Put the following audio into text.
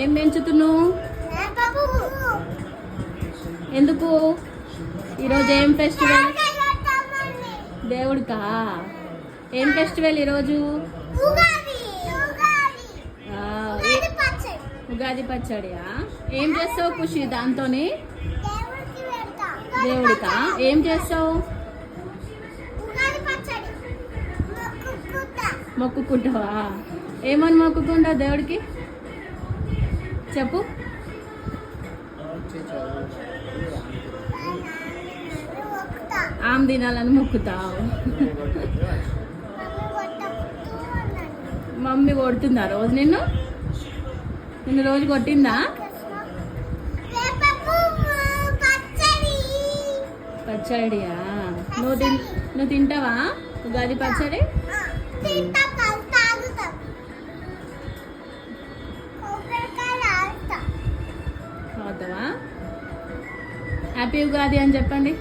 ఏం పెంచుతున్నావు? ఎందుకు? ఈరోజు ఏం ఫెస్టివల్? దేవుడికా? ఏం ఫెస్టివల్ ఈరోజు? ఉగాది పచ్చడియా? ఏం చేస్తావు ఖుషి దాంతోని? దేవుడికా? ఏం చేస్తావు? మొక్కుకుంటావా? ఏమని మొక్కుకుంటావు దేవుడికి చెప్పు? ఆమె తినాలని మొక్కుతావు. మమ్మీ కొడుతుందా రోజు నిన్ను? రోజు కొట్టిందా? పచ్చడియా? నువ్వు తింటావా ఉగాది పచ్చడి? అవుతావా? హ్యాపీ ఉగాది అని చెప్పండి.